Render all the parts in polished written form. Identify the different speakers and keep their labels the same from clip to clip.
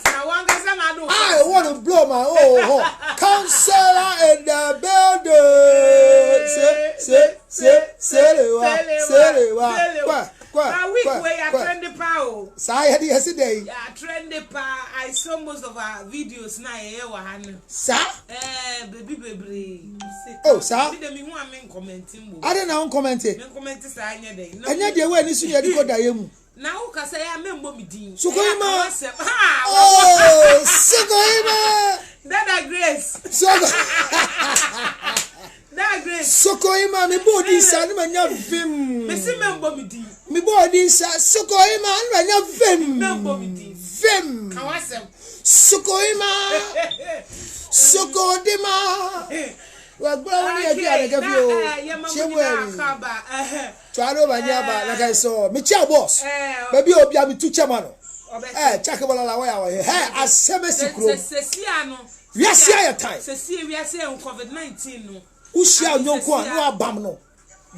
Speaker 1: I want to blow my own horn. Counselor in the building. Yesterday.
Speaker 2: Trendy pa. I saw most of our videos now.
Speaker 1: Sir?
Speaker 2: Baby.
Speaker 1: Oh, sir.
Speaker 2: I
Speaker 1: don't know commenting. And yet they were listening to the
Speaker 2: now, because I am member meeting.
Speaker 1: Sukoima. Oh, Sukoima.
Speaker 2: That Grace. That Grace.
Speaker 1: Sukoima, me body son, man, you vim.
Speaker 2: Miss member meeting.
Speaker 1: Me body son, Sukoima, man, you vim.
Speaker 2: Member meeting.
Speaker 1: Vim. Sukoima. Sukodima. Well, I give Twaro Banyaba, like I saw. Micha boss. Baby, Obia, me two chamano. Chakabala, where I as 70 crores. Yes, I time.
Speaker 2: Cecilia say on COVID-19.
Speaker 1: Who shall no go no bamno?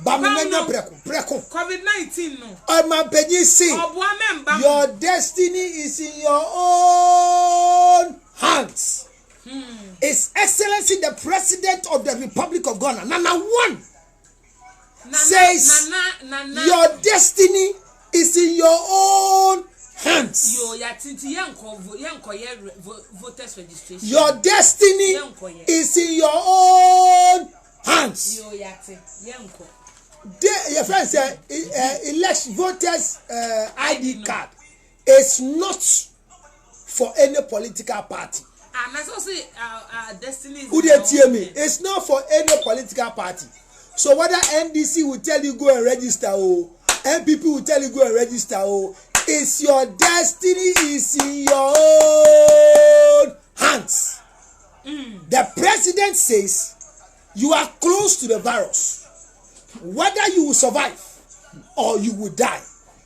Speaker 1: Bamno preko.
Speaker 2: COVID-19 no.
Speaker 1: My penny say your destiny is in your own hands. His Excellency the President of the Republic of Ghana, Nana One, says your destiny is in your own hands. Your destiny is in your own hands. Your friend said, election voters ID card is not for any political party.
Speaker 2: And that's also destiny.
Speaker 1: Who they tell me? It's not for any political party. So whether NDC will tell you go and register, or NPP will tell you go and register, or it's your destiny is in your own hands. The president says you are close to the virus. Whether you will survive or you will die,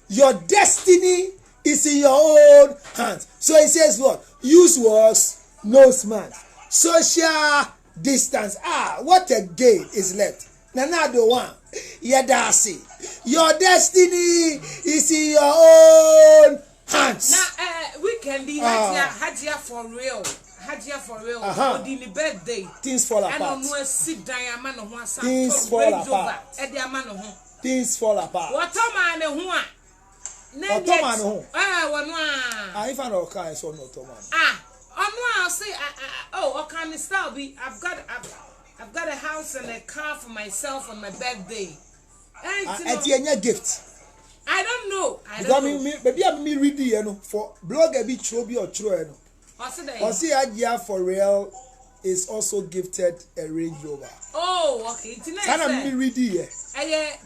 Speaker 1: your destiny is in your own hands. So he says what? Use words. No smart. Social distance. What a game is left. Nanado one. Yadasi. Your destiny is in your own hands.
Speaker 2: Now, weekend, Hajia for real. Hajia for real. The birthday.
Speaker 1: Things fall apart.
Speaker 2: I don't know, sit down, man, one side.
Speaker 1: Things fall apart. Things fall apart.
Speaker 2: What a man, one.
Speaker 1: What a man, one.
Speaker 2: If
Speaker 1: I know, I saw no Thomas.
Speaker 2: I'll say, what kind of style be? I've got a house and a car for myself on my birthday.
Speaker 1: It's a gift.
Speaker 2: I don't know.
Speaker 1: Maybe I'm reading, you know, for blog a bit trobi or true. Or see, idea for real is also gifted a Range Rover.
Speaker 2: Oh, okay.
Speaker 1: Can I be reading?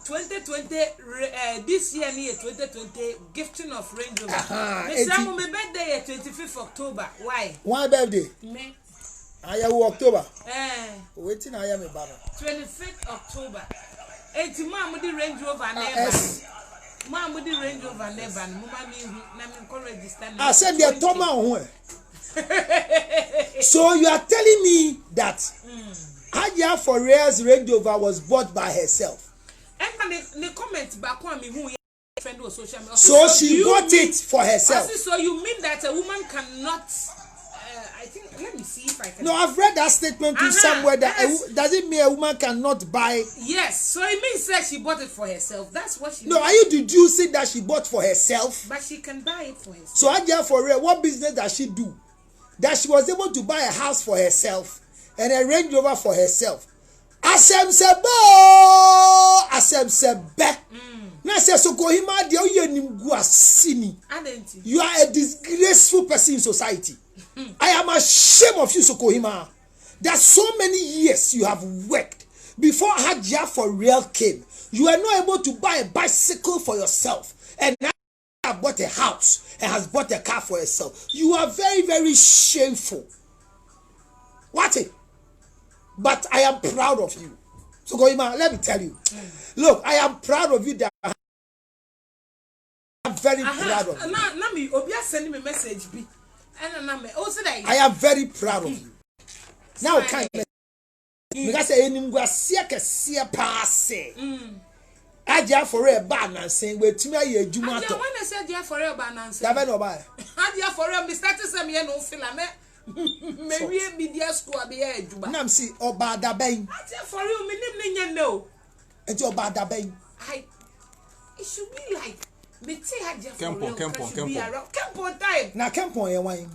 Speaker 2: 2020 this year near 2020 gifting of Range Rover. My birthday 25th October. Why
Speaker 1: birthday?
Speaker 2: Me.
Speaker 1: I am October. Waiting I am a banner.
Speaker 2: 25th October. 80 mom the Range Rover never. Mom with the Range Rover never. Mama me register.
Speaker 1: I said they are Thomas. So you are telling me that Hajia for Real's Range Rover was bought by herself.
Speaker 2: And the comment back on me who friend was social media.
Speaker 1: So she bought it for herself.
Speaker 2: So you mean that a woman cannot? I think. Let me see if I can.
Speaker 1: No, I've read that statement to somewhere that does it mean a woman cannot buy?
Speaker 2: Yes. So it means that she bought it for herself. That's what she.
Speaker 1: No, are you deducing that she bought for herself?
Speaker 2: But she can buy it for herself.
Speaker 1: So Hajia for Real, what business does she do? That she was able to buy a house for herself and a Range Rover for herself. Asem sebe. Na se Sokohima de oyenimgu asini. You are a disgraceful person in society. I am ashamed of you, Sokohima. That so many years you have worked before Hajia for Real came. You are not able to buy a bicycle for yourself, and now you have bought a house and has bought a car for herself. You are very, very shameful. What? But I am proud of you. So Sokohima, let me tell you. Look, I am proud of you. That I'm very proud of you.
Speaker 2: Nami, Obia sending me message.
Speaker 1: I am very proud of you. Now, can you because Adia for a ban and saying we to me a jumato.
Speaker 2: When I said Adia for a ban and
Speaker 1: saying never buy.
Speaker 2: Adia for a started some year no filament. Maybe a media school be a juba.
Speaker 1: Nam see oba da bain.
Speaker 2: Adia for you, me no.
Speaker 1: And your bad da bain.
Speaker 2: It should be like me say Adia for real.
Speaker 3: Kempo
Speaker 2: time.
Speaker 1: Na Kempo e wine.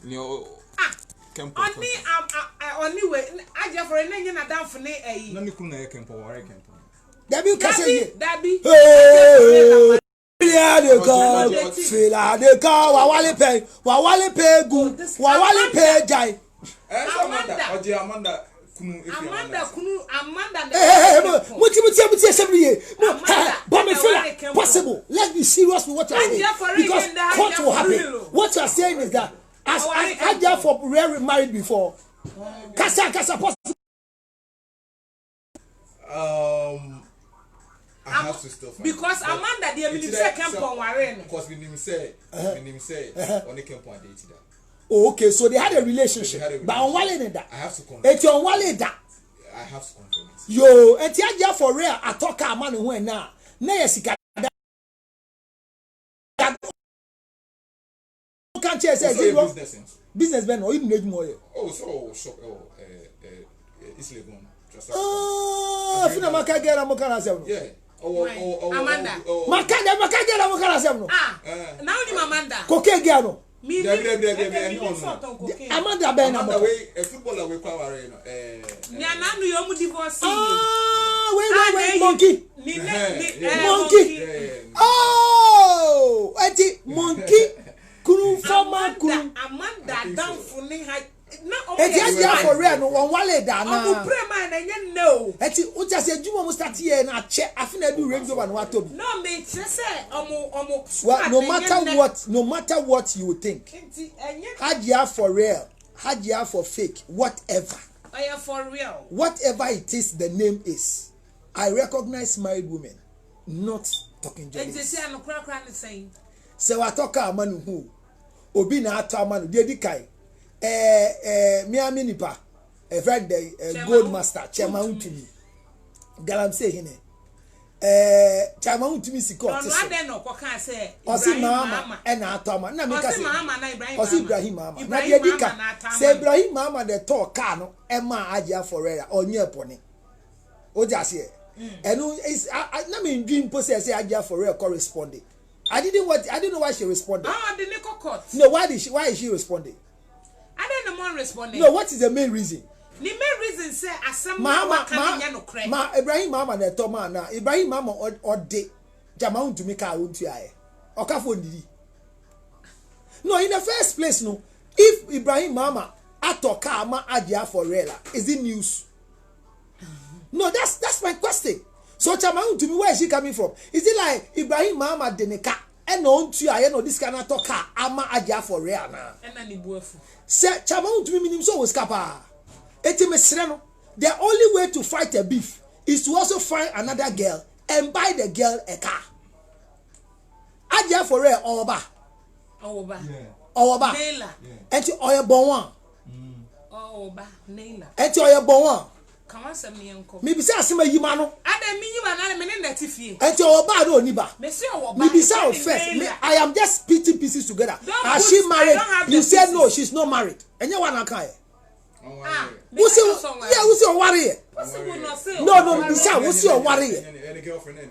Speaker 2: Only way Adia for a name na down for ne eh.
Speaker 3: Na me kuna e Kempo ware Kempo.
Speaker 1: Dabi kase
Speaker 2: Dabi.
Speaker 1: Fila de ka wawale pay gu wawale pay jai.
Speaker 3: Amanda
Speaker 1: Muti assembly. Possible. Let's be serious with what you are saying. Because what will happen? What you are saying is that as I therefore rarely married before. Kasa possible.
Speaker 3: I have to still find
Speaker 2: because Amanda the meaning say Kempo ware.
Speaker 3: Because we name say only Kempo dated that.
Speaker 1: Oh, okay, so they had a relationship. But on wale that.
Speaker 3: I have to confirm.
Speaker 1: It's on wale that.
Speaker 3: I have to confirm it.
Speaker 1: Yo, and Tiaja for real, I talk a man who now. Na yesika. Can't you say business man or you need more?
Speaker 3: Oh, so shop it's Legon.
Speaker 1: Fina makagera mokana seven.
Speaker 3: Yeah.
Speaker 2: Amanda.
Speaker 1: Makagera mokana seven.
Speaker 2: Now ni Amanda.
Speaker 1: Koke giano.
Speaker 3: Amanda
Speaker 1: Ben.
Speaker 3: Amanda way a footballer we kwa ware no.
Speaker 2: Nya na nu yo mu divorce.
Speaker 1: Wait, monkey. Monkey. Oh, eti monkey. Kunu former kunu.
Speaker 2: Amanda down for ni ha.
Speaker 1: Eti aja for real no one wale da na.
Speaker 2: Omo pray man na nye no.
Speaker 1: Eti o just say juma mo start here na che afina do Range Rover no atobi.
Speaker 2: No me say omo
Speaker 1: well, no matter what you think. Hajia for real, Hajia for fake, whatever.
Speaker 2: I am for real.
Speaker 1: Whatever it is the name is. I recognize married women, not talking journalists. So I talk a man who obi na ato man dey kai Miami nipa a friend gold master chairman to me galam say hine chairman to me sikot say osi mama and ato man na me ka say osi Ibrahim mama na dey dika say Ibrahim mama dey talk car no e ma Aja Forever onye poni o just here enu is na me dream process say Aja Forever corresponding. I didn't know why she responded.
Speaker 2: Oh, the Nico court.
Speaker 1: No, why is she responding?
Speaker 2: I don't know more responding.
Speaker 1: No, what is the main reason?
Speaker 2: The main reason say Mama
Speaker 1: Ibrahim mama na toma na Ibrahim mama or de jama to make her own to aye. Okafo ndidi. No, in the first place no, if Ibrahim mama atoka ma Aja Forever, is it news? No, that's my question. So Chama to me, where is she coming from? Is it like Ibrahim Mama Deneka and on to I know this kind of talk ama Aja Forever na?
Speaker 2: And any buefu.
Speaker 1: Say Chama to me meaning so was kapa. The only way to fight a beef is to also find another girl and buy the girl a car. Aja Forever Oba. Oba.
Speaker 2: Naila.
Speaker 1: And to Oya Bonwan.
Speaker 2: Oba. Naila.
Speaker 1: And to Oya Bonwan.
Speaker 2: Maybe
Speaker 1: say asema yima no.
Speaker 2: Ada mi yima na me ne netifie.
Speaker 1: Enti oba no niba.
Speaker 2: Me say oba.
Speaker 1: Maybe say first. I am just putting pieces together. Has she married? You said no, she's not married. Enye wa na kan e. Who say o worry? No, be say who say o worry?
Speaker 3: Any girlfriend.
Speaker 2: Say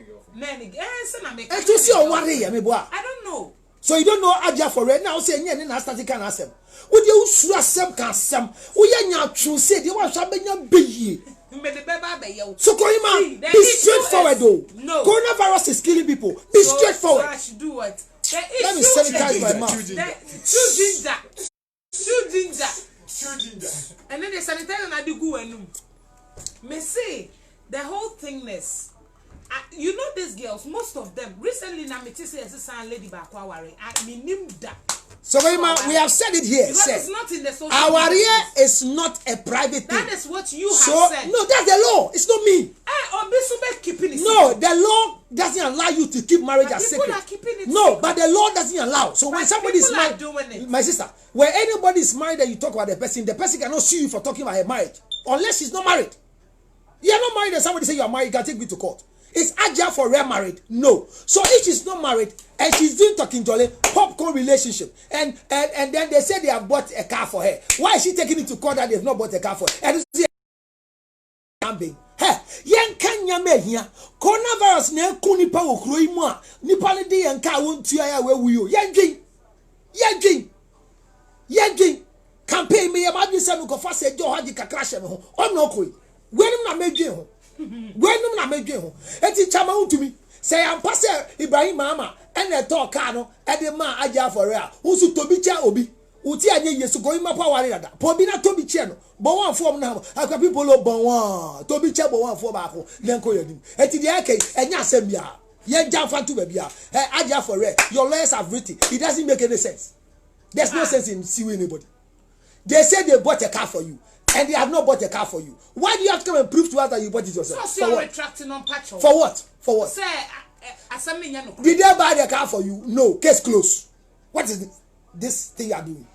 Speaker 2: na me.
Speaker 1: And you say o worry me boa.
Speaker 2: I don't know.
Speaker 1: So you don't know Aja Forever now say nye na start kan asem. Wo de usura asem kan asem. Wo ya nya twu say de wa hwa benya beyi. So Kohima, be straightforward though.
Speaker 2: No.
Speaker 1: Coronavirus is killing people. Be straightforward.
Speaker 2: So I should do what?
Speaker 1: Let me sanitize my mouth.
Speaker 2: True ginger. And then they sanitize and I do go and me say the whole thingness. You know these girls, most of them recently na me say as a lady back worry. I mean that.
Speaker 1: So we have said it here.
Speaker 2: Because it's not in the social
Speaker 1: our ear is not a private thing.
Speaker 2: That is what you have said.
Speaker 1: No, that's the law. It's not me. No, the law doesn't allow you to keep marriage as secret. No, but the law doesn't allow. So when somebody is married, my sister, when anybody is married and you talk about the person cannot sue you for talking about her marriage unless she's not married. You are not married and somebody say you are married, you can take me to court. Is Ajia for real married? No. So if she's not married and she's doing talking jolly popcorn relationship, and then they say they have bought a car for her, why is she taking it to court that they've not bought a car for her? And hey, yen kanya me here. Coronavirus ne kuni pa okro imu a nipa ne de yen ka wontu ya we wuyo. Yen campaign me about this am go fa se jo haji kakra hye me ho. Ono koi. Wenim na medwe ho. Wenim na medwe ho. Eti chama untumi. Say am pass Ibrahim mama ene talk car no e de ma Ajia for real. Usu tobi cha obi. Uti anye yesu go ima pa ware dada. Pobi na tobi che no. But one form now, akwa people lo bon one. Tobi che bo one form baako. Then ko yanim. Eti de ake enya asem bia. Ye jamfa to baby a. Ajia for real. Your lawyers have written. It doesn't make any sense. There's no sense in suing anybody. They say they bought a car for you, and they have not bought a car for you. Why do you have to come and prove to us that you bought it yourself?
Speaker 2: So you're retracting on patch.
Speaker 1: For what? For what?
Speaker 2: Say,
Speaker 1: did they buy the car for you? No. Case closed. What is this thing you are doing?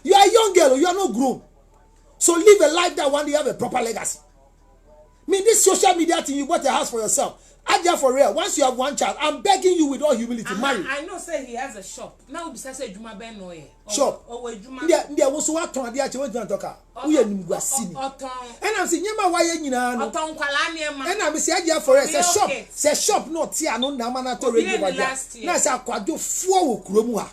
Speaker 1: You are a young girl. You are not grown. So live a life that one day you have a proper legacy. I mean, this social media thing, you bought a house for yourself. Ajia for real. Once you have one child, I'm begging you with all humility, marry.
Speaker 2: I know, say he has a shop. Now, besides, say Juma Ben no
Speaker 1: shop. There was what ton the actual talker. We are Nugasi. And I'm saying, Yama, why you know? And I'm saying, Ajia for real. Say shop, not here, no Namana to radio. Now, say, Quado 4 Kromua.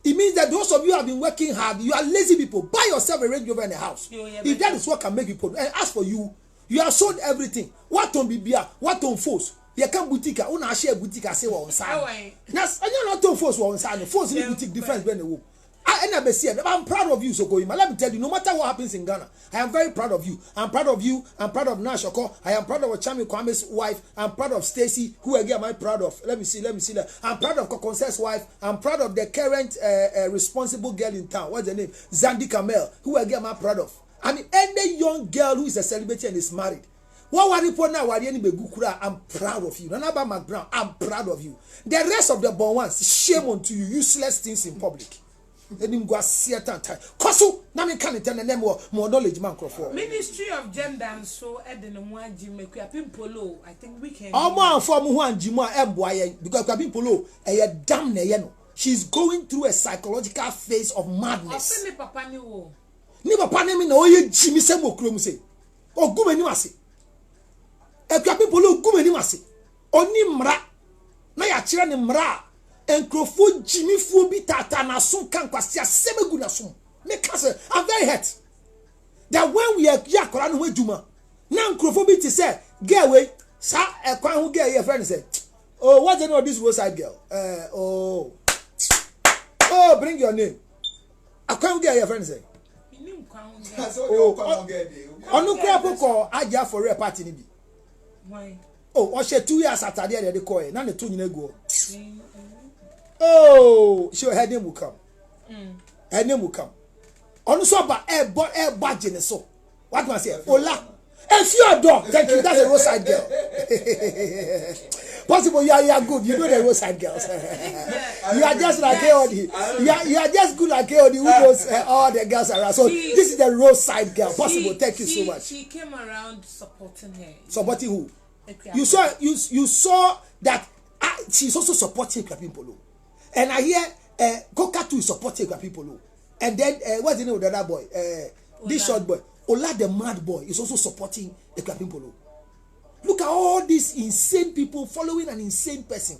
Speaker 1: It means that those of you have been working hard, you are lazy people. Buy yourself a Range Rover in the house. If that is what can make people. And as for you, you have sold everything. What on Bibia? What on force? You can't boutique. Una share boutique. I say what on side. Yes, and you're not on force on side. Force in boutique difference when the woo. I'm proud of you, Sokoima. Let me tell you, no matter what happens in Ghana, I am very proud of you. I'm proud of you. I'm proud of Nashoko. I am proud of Ochami Kwame's wife. I'm proud of Stacy. Who again am I proud of? Let me see. I'm proud of Kokonse's wife. I'm proud of the current responsible girl in town. What's the name? Zandi Kamel. Who again am I proud of? I mean, any young girl who is a celebrity and is married. I'm proud of you. Nanaba McBrown, I'm proud of you. The rest of the born ones, shame on to you, useless things in public. Ministry
Speaker 2: of Gender and so I think we can.
Speaker 1: Because she's going through a psychological phase of madness. Ni papa ne mi na oye jimi se mo krom se ogume ni wase ekwa people ogume ni wase oni mra na ya kire ni mra enkrofo jimi fu bi tata na so kan kwase asemagu na so me ka se I'm very hurt that when we are yakora no adwuma na enkrofo bi ti say girl we sa ekwan hu girl your friend say oh what's the name of this roadside girl bring your name akwan girl your friend say onu kwa ko Ajia for real party ni bi
Speaker 2: why
Speaker 1: o she 2 years after there they call na ne to nyina go oh she her name will come her name will come onu so ba e badge ne so what do I say ola if you are dog thank you that's a roadside girl possible you are good you know the roadside girls you are just like AOD you are just good like AOD who knows all the girls around so this is the roadside girl possible thank you so much
Speaker 2: she came around supporting her
Speaker 1: supporting who you saw that she's also supporting Kwapin Polo and I hear Kokatu is supporting Kwapin Polo and then what's the name of the other boy this short boy Ola the mad boy is also supporting Kwapin Polo. Look at all these insane people following an insane person.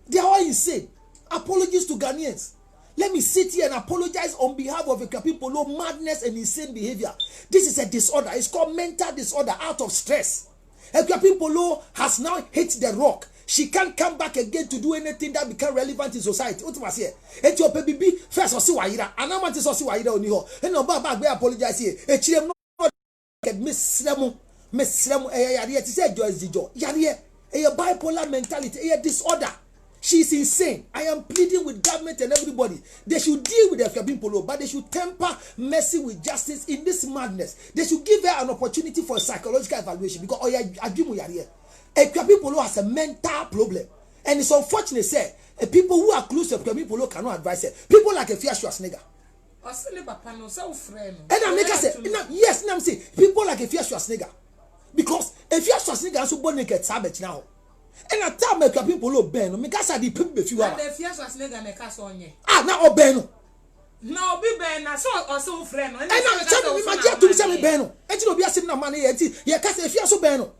Speaker 1: They are all insane. Apologies to Ghanaians. Let me sit here and apologize on behalf of Kwapin Polo madness and insane behavior. This is a disorder. It's called mental disorder out of stress. Kwapin Polo has now hit the rock. She can't come back again to do anything that become relevant in society. What was here? Ethiopia baby first or see why and I want to see why on you. And no back apologize here. Miss Slemu, it is a Joyce Dijo. A bipolar mentality, a disorder. She's insane. I am pleading with government and everybody. They should deal with the Kwapin Polo, but they should temper mercy with justice in this madness. They should give her an opportunity for a psychological evaluation because Kwapin Polo has a mental problem. And it's unfortunate, say, people who are close to Kwapin Polo cannot advise her. People like a Afia Schwarzenegger. And I'm say, yes, I'm saying people like Afia Schwarzenegger. Because if you are succeeding as born naked sabbath now and a time make people lo ben no me ka sa di pim be fi wa
Speaker 2: and if you are succeeding make us onye
Speaker 1: na oben no
Speaker 2: no be ben na so o so friend no
Speaker 1: and na tell me ma je to say me ben no enti no bi asim na man ye enti ye ka say if you are so ben no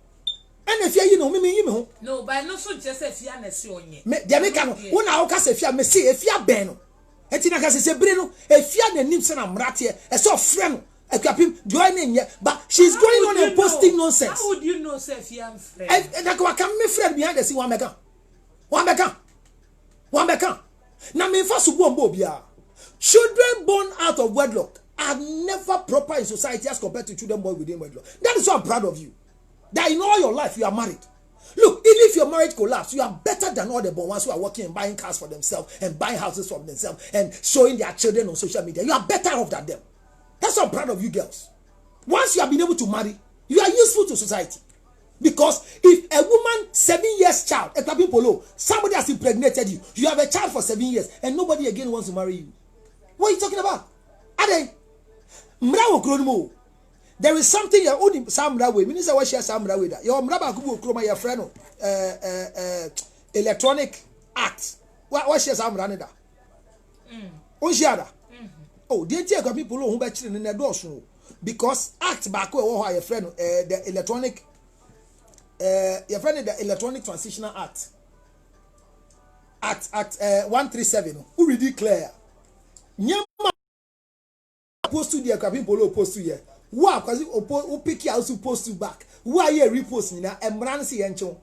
Speaker 1: and if you know me yi me ho
Speaker 2: no but no so just if you are na si onye
Speaker 1: me dia me ka no wo na wo ka say if you me say if you are ben no enti na ka say bre no if you are na nim say na mrate e so friend joining, but she's going on and posting nonsense.
Speaker 2: How would you know, say, if you are friend?
Speaker 1: I can make friend behind the scene. One becca. Now, me first born bobia. Children born out of wedlock are never proper in society as compared to children born within wedlock. That is why I'm proud of you. That in all your life you are married. Look, even if your marriage collapse, you are better than all the born ones who are working and buying cars for themselves and buying houses for themselves and showing their children on social media. You are better off than them. That's why I'm proud of you girls. Once you have been able to marry, you are useful to society. Because if a woman 7 years child, somebody has impregnated you, you have a child for 7 years, and nobody again wants to marry you. What are you talking about? There is something you're only Samra way. Minister, what share Samra way that your Mraba Kubu, your friend, electronic act. What shares Samra? Onshiada. Oh, the idea people who be children in the door so because act back where your friend the electronic your friend the electronic transitional act 137 who will declare nyama post to the people post to here wa cause who pick you also post to back who are you repost na emran si encho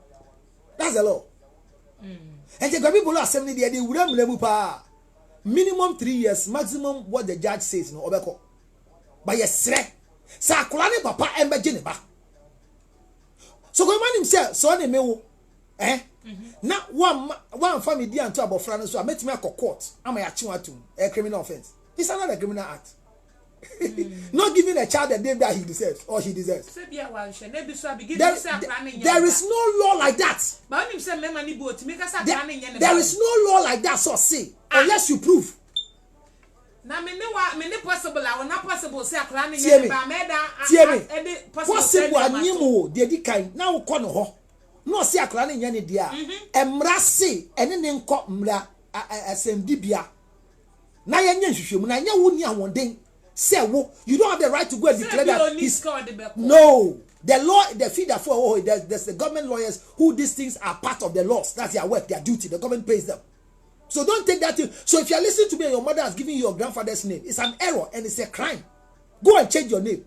Speaker 1: that's the law and the people are assembly there they will pa minimum 3 years, maximum what the judge says no obeko. But yes, sa kulane papa embe jeneba. So go man himself so na mewo na one family dey anto abofra no so met me akọ court am ya chiwa tum a criminal offense. It's another criminal act. Not giving a child the name that he deserves or she deserves. There is no law like that. There is no law like that, so say unless you prove.
Speaker 2: Now, possible. I will not possible say
Speaker 1: possible animal, the kind now corner ho. No see a clan in any dear. Emrasi, and then cop mra ascendibia. Na yen shushu, na nya wuni one day. Say, you don't have the right to go and declare that he's no. The law, the feed that for there's the government lawyers who these things are part of the laws. That's their work, their duty. The government pays them. So don't take that thing. So if you're listening to me and your mother has given you your grandfather's name, it's an error and it's a crime. Go and change your name.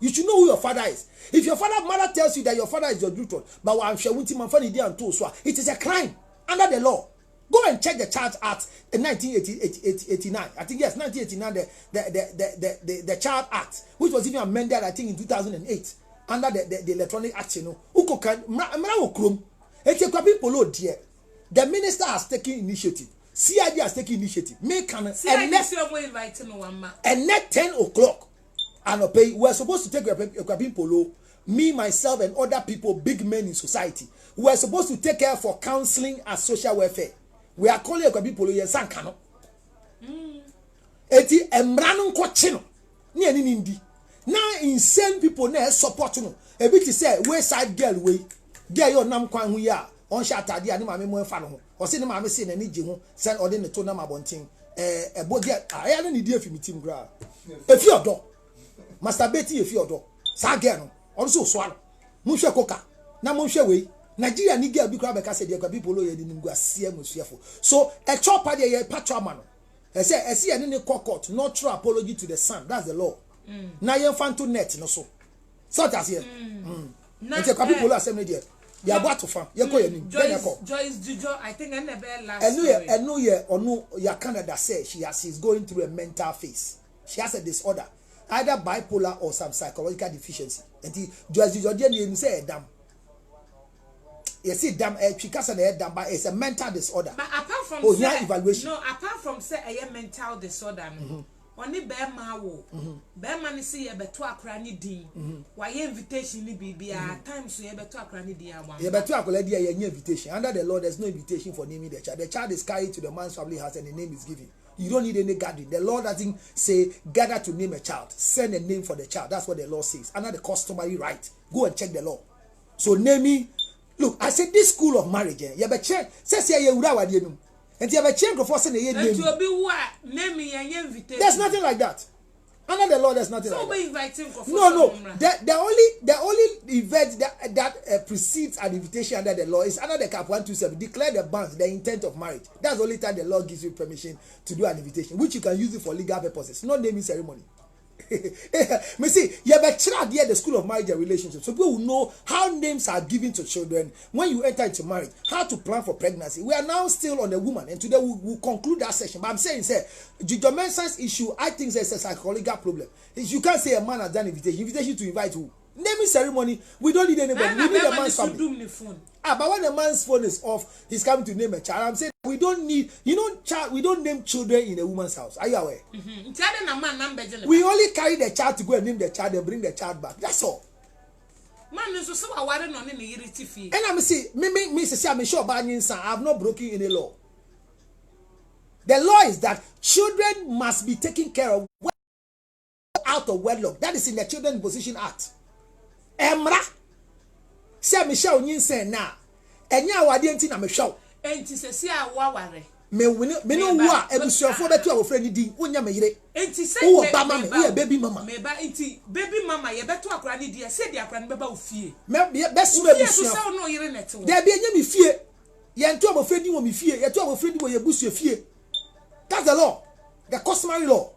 Speaker 1: You should know who your father is. If your mother tells you that your father is your tutor, but I'm sure it is a crime under the law. Go and check the Child Act in 1989. I think yes, 1989. The Child Act, which was even amended, I think in 2008 under the Electronic Act. You know, the minister has taken initiative. CID has taken initiative. Make an and net 10 o'clock. And we're supposed to take a polo. Me, myself, and other people, big men in society. We're supposed to take care for counseling and social welfare. We are calling a polo yensan kano. Eti emranun kochino. Ni eni nindi. Now insane people na support no. A bit say wayside girl way. Girl yo nam kwan hu ya. On sha atade ani ma me mo fa no ho. O se ni ma me se na ni je ho. Send ode ne to na mabonten. Ebo girl aya na ni di afi mitim gra. Efi odo. Masturbate efi odo. Sa girl no. On so so ano. Mu hwe koka. Na mu hwe we. Nigeria ni girl bi kra be ka se de kwa people lo ye ni ngua sie musuefo. So a chop party ye patrolman. I say ene ne court, not true apology to the son. That's the law. Na ye fanto net no so. So that's here. Na people lo assembly there. Ya go to farm. Ye ko ye ni.
Speaker 2: Joyce Jujo, I think and the last.
Speaker 1: Enu ye onu ya Canada say she's going through a mental phase. She has a disorder, either bipolar or some psychological deficiency. And Joyce Jujo dey say damn. You see, damn, she can't say damn, but it's a mental disorder. But
Speaker 2: apart from
Speaker 1: evaluation.
Speaker 2: No, apart from say a mental disorder, only bear mawo, bear man see a better cranny din. Why invitation ni be at times we better cranny din.
Speaker 1: You better already a invitation. Under the law, there's no invitation for naming the child. The child is carried to the man's family house and the name is given. You don't need any guardian. The law doesn't say gather to name a child. Send a name for the child. That's what the law says. Under the customary right. Go and check the law. So name look, I said this school of marriage, you be check. Says here you would have name. And you have a check for saying name. There's nothing like that. Under the law, there's nothing like that. No. The only event that precedes an invitation under the law is under the cap 127. Declare the bonds, the intent of marriage. That's the only time the law gives you permission to do an invitation, which you can use it for legal purposes, not naming ceremony. Me see, you have a child here, the school of marriage and relationships, so people will know how names are given to children when you enter into marriage, how to plan for pregnancy. We are now still on the woman, and today we'll conclude that session. But I'm saying, the dimensions issue, I think there's a psychological problem. You can't say a man has done invitation to invite who? Naming ceremony, we don't need anybody. We need a man's family. But when a man's phone is off, he's coming to name a child. I'm saying we don't need, we don't name children in a woman's house. Are you aware? We only carry the child to go and name the child and bring the child back. That's all. And I'm saying, I'm sure I've not broken any law. The law is that children must be taken care of out of wedlock. That is in the Children Imposition Act. Emra say Michelle Nyinsen na enya awade enti na mehwew
Speaker 2: enti sese a waware
Speaker 1: me no wo a ebusuafo betu a wo frani din wonya meyire enti se wo ba mama wo baby mama
Speaker 2: me ba enti baby mama ye betu akra ni dia se dia akra ni beba ofie
Speaker 1: me be su ebusuafo
Speaker 2: so no yire net wo
Speaker 1: da bi enya me fie ye nto abofrani wo me fie ye to abofrani wo ye busu fie. That's the law, the customary law.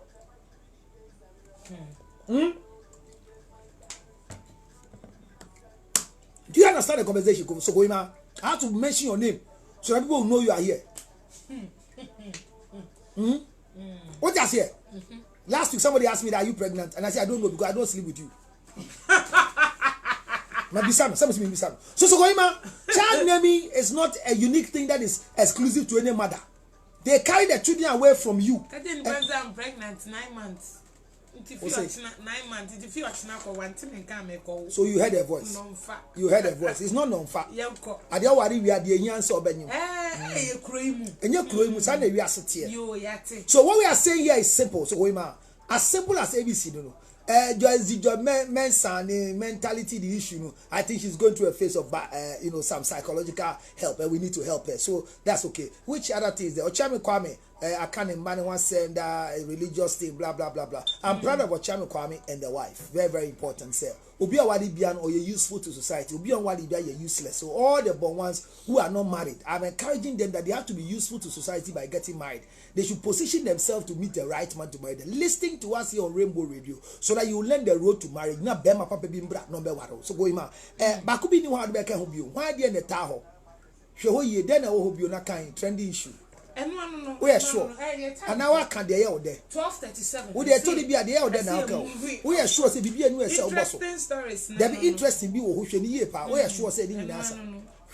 Speaker 1: Do you understand the conversation? So Goima, I have to mention your name so that people will know you are here. What just here? Last week somebody asked me that, are you pregnant? And I said I don't know because I don't sleep with you. So Goima, child naming is not a unique thing that is exclusive to any mother. They carry the children away from you.
Speaker 2: I didn't I'm pregnant 9 months. 9 months. If you are one thing can make.
Speaker 1: So you heard a voice. You heard a voice. It's not non-fat. I don't worry. We are the Indians or Benny. And you're crying. Sunday we are sitting here. So what we are saying here is simple. So we as simple as ABC. No. Just the mentality, the issue. I think she's going through a phase of some psychological help, and we need to help her. So that's okay. Which other things there? Ochami Kwame, I can't imagine one saying a religious thing, blah blah blah blah. I'm proud of Ochami Kwame and the wife. Very very important. Say, Obi awadi bian or you're useful to society. Obi awadi bian you're useless. So all the born ones who are not married, I'm encouraging them that they have to be useful to society by getting married. They should position themselves to meet the right man to marry them. Listening to us here on Rainbow Radio so that you learn the road to marriage. Na bema papa bimbra number 1. So go ima. Bakubi ni wa adbeka hobio. Why dey na taho? Hwe ho ye den na wo hobio na kan trendy issue.
Speaker 2: No.
Speaker 1: We are sure. And now I can dey here there.
Speaker 2: 12:37.
Speaker 1: We dey told be there there now. We are sure say bibi anu e se oboso.
Speaker 2: Interesting stories.
Speaker 1: There be interesting bi wo ho hwe ni ye pa. We are sure say ni na asa.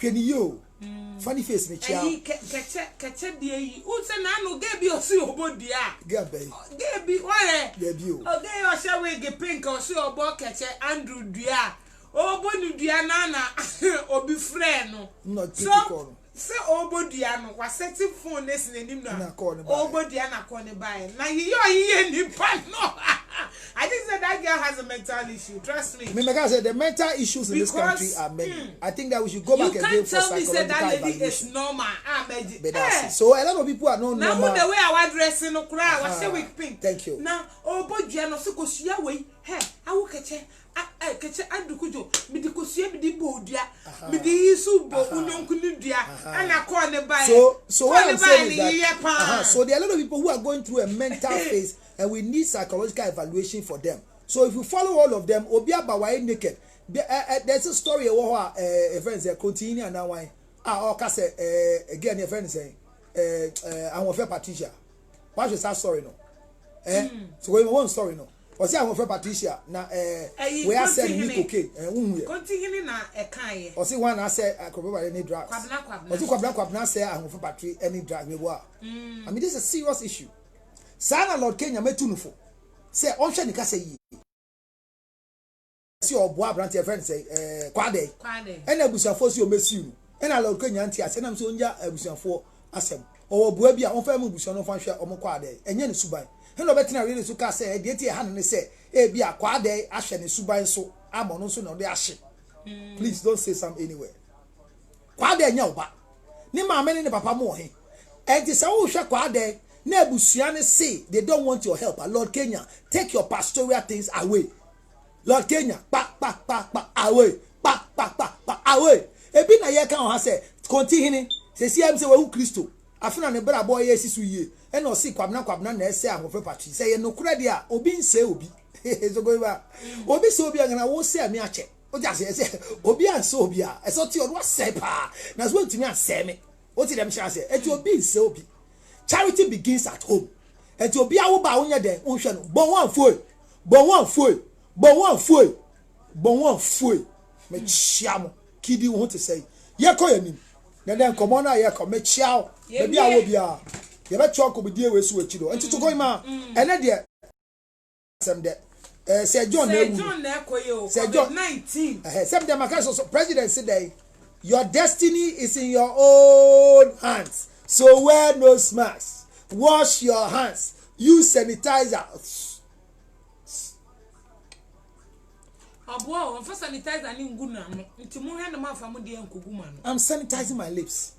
Speaker 1: Hwe ni yo. Funny face me chia.
Speaker 2: Keche die yi. U se na no gebi osi obodia.
Speaker 1: Gebi.
Speaker 2: Gebi why?
Speaker 1: Gebi o.
Speaker 2: O ge o se we ge pink osi obo keche Andrew Dua. Obo ni Dua na obi frɛ no.
Speaker 1: Not typical.
Speaker 2: Se obo Dua no wa setting phone nesi nenim na. Obo Dua na call ne buy. Na ye ni pa no. I think that girl has a mental issue. Trust me.
Speaker 1: Mega said the mental issues in this country are many. I think that we should go back again for psychological evaluation. You can't tell me that lady is normal. So a lot of people are not normal.
Speaker 2: Now the way I was dressing, no cry. I was with pink.
Speaker 1: Thank you.
Speaker 2: Now, obo Dua no so go shia way. Hey, I will catch keche adukujo midikosie midibodua midisu bo unyonkunu ana call ne buy.
Speaker 1: So what I'm saying is that so there are a lot of people who are going through a mental phase and we need psychological evaluation for them. So if you follow all of them, obia bawaye naked. There's a story a friend say continue and now why again your friend saying I want Patricia. Why is that story no? So we want story no. Osi a for Patricia na we are saying me okay
Speaker 2: continue na e kan ye
Speaker 1: osi one na say akobeba any drugs osi kwabna say a for Patricia any drug me boa I mean this is a serious issue. Sana Lord Kenya metunufo say on hwe nika say yi si oboa branch your friend say kwade ena abusuafo si o mesiu ena Lord Kenya anti asenam so onja abusuafo asem o oboa bi a on fa mu abusuafo no fa hwe o mo kwade enye ne suban. Hello, better really to say, dear hand and say, eh, be a quade, ashen and subai so, I'm on also no de ashe. Please don't say some anywhere. Kwade nya oba. Ni maame ne papa mo he. Enti se wo hwe kwade na abusua ne say they don't want your help. Lord Kenya, take your pastoral things away. Lord Kenya, pa away. Pa away. Ebi na ye kan ha say continue. Se si am say we Kristo. Afina ne bra boy ye sisu ye. E no si kwabna na ese ahofe patri. Say ye no kura dia obi nse obi. So go ba. Obi se obi agana wo say me ache. O ja say obi anse obi a. E so ti o say pa. Na so ntimi anse me. O ti dem sha say e ti obi nse obi. Charity begins at home. E ti obi awo ba wo nya den wo hwe no. Bon one foi. Me chiamo. Kidi wo to say. Ye ko yanim. Na den komo na ye ko me chiao. Be bia wo bia. Ye be chọ ko bidie we so achi do. Enti to ko ma. Ene de sem de Sir John na
Speaker 2: ekoye o. COVID-19.
Speaker 1: Sem de makaso so president said day. Your destiny is in your own hands. So wear nose mask. Wash your hands. Use sanitizer. I'm sanitizing my lips.